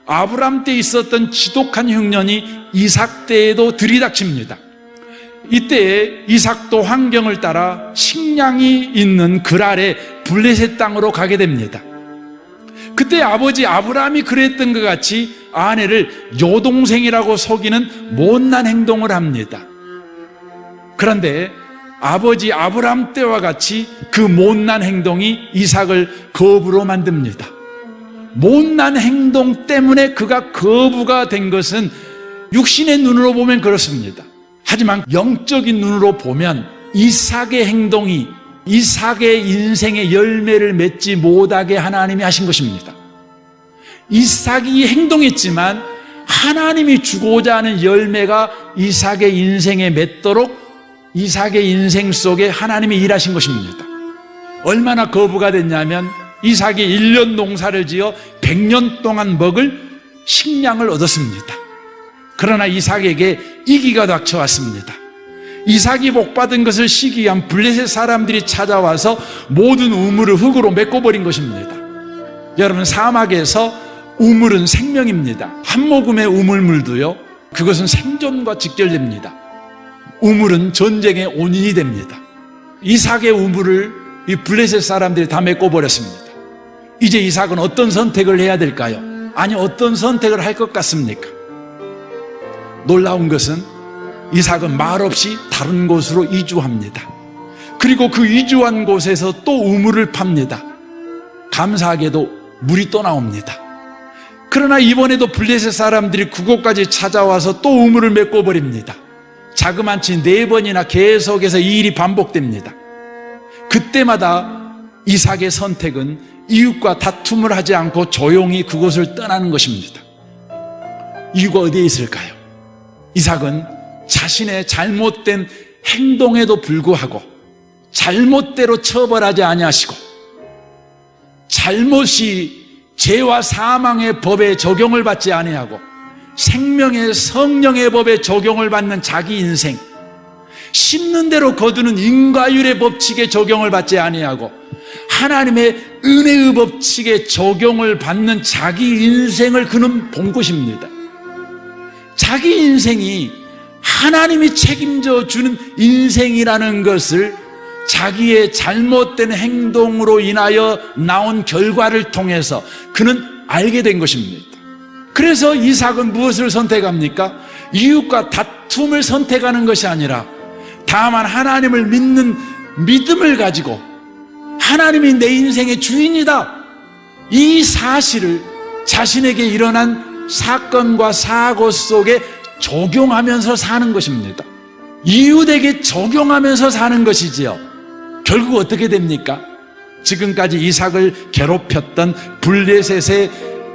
아브람 때 있었던 지독한 흉년이 이삭 때에도 들이닥칩니다. 이때 이삭도 환경을 따라 식량이 있는 그랄의 블레셋 땅으로 가게 됩니다. 그때 아버지 아브라함이 그랬던 것 같이 아내를 여동생이라고 속이는 못난 행동을 합니다. 그런데 아버지 아브라함 때와 같이 그 못난 행동이 이삭을 거부로 만듭니다. 못난 행동 때문에 그가 거부가 된 것은 육신의 눈으로 보면 그렇습니다. 하지만 영적인 눈으로 보면 이삭의 행동이 이삭의 인생의 열매를 맺지 못하게 하나님이 하신 것입니다. 이삭이 행동했지만 하나님이 주고자 하는 열매가 이삭의 인생에 맺도록 이삭의 인생 속에 하나님이 일하신 것입니다. 얼마나 거부가 됐냐면 이삭이 1년 농사를 지어 100년 동안 먹을 식량을 얻었습니다. 그러나 이삭에게 위기가 닥쳐왔습니다. 이삭이 복받은 것을 시기한 블레셋 사람들이 찾아와서 모든 우물을 흙으로 메꿔버린 것입니다. 여러분, 사막에서 우물은 생명입니다. 한 모금의 우물물도요, 그것은 생존과 직결됩니다. 우물은 전쟁의 원인이 됩니다. 이삭의 우물을 이 블레셋 사람들이 다 메꿔버렸습니다. 이제 이삭은 어떤 선택을 해야 될까요? 아니, 어떤 선택을 할 것 같습니까? 놀라운 것은 이삭은 말없이 다른 곳으로 이주합니다. 그리고 그 이주한 곳에서 또 우물을 팝니다. 감사하게도 물이 또 나옵니다. 그러나 이번에도 블레셋 사람들이 그곳까지 찾아와서 또 우물을 메꿔버립니다. 자그만치 4번이나 계속해서 이 일이 반복됩니다. 그때마다 이삭의 선택은 이웃과 다툼을 하지 않고 조용히 그곳을 떠나는 것입니다. 이유가 어디에 있을까요? 이삭은 자신의 잘못된 행동에도 불구하고 잘못대로 처벌하지 아니하시고 잘못이 죄와 사망의 법에 적용을 받지 아니하고 생명의 성령의 법에 적용을 받는 자기 인생, 심는 대로 거두는 인과율의 법칙에 적용을 받지 아니하고 하나님의 은혜의 법칙에 적용을 받는 자기 인생을 그는 본 것입니다. 자기 인생이 하나님이 책임져 주는 인생이라는 것을 자기의 잘못된 행동으로 인하여 나온 결과를 통해서 그는 알게 된 것입니다. 그래서 이삭은 무엇을 선택합니까? 이웃과 다툼을 선택하는 것이 아니라 다만 하나님을 믿는 믿음을 가지고 하나님이 내 인생의 주인이다, 이 사실을 자신에게 일어난 사건과 사고 속에 적용하면서 사는 것입니다. 이웃에게 적용하면서 사는 것이지요. 결국 어떻게 됩니까? 지금까지 이삭을 괴롭혔던 블레셋의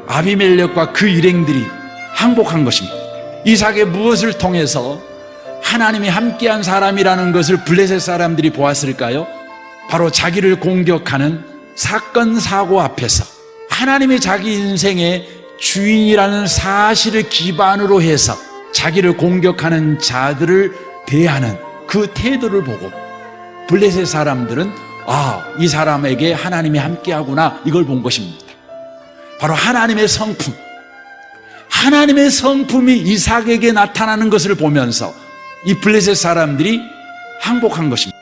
아비멜렉과 그 일행들이 항복한 것입니다. 이삭의 무엇을 통해서 하나님이 함께한 사람이라는 것을 블레셋 사람들이 보았을까요? 바로 자기를 공격하는 사건 사고 앞에서 하나님이 자기 인생의 주인이라는 사실을 기반으로 해서 자기를 공격하는 자들을 대하는 그 태도를 보고 블레셋 사람들은 이 사람에게 하나님이 함께하구나, 이걸 본 것입니다. 바로 하나님의 성품, 하나님의 성품이 이삭에게 나타나는 것을 보면서 이 블레셋 사람들이 항복한 것입니다.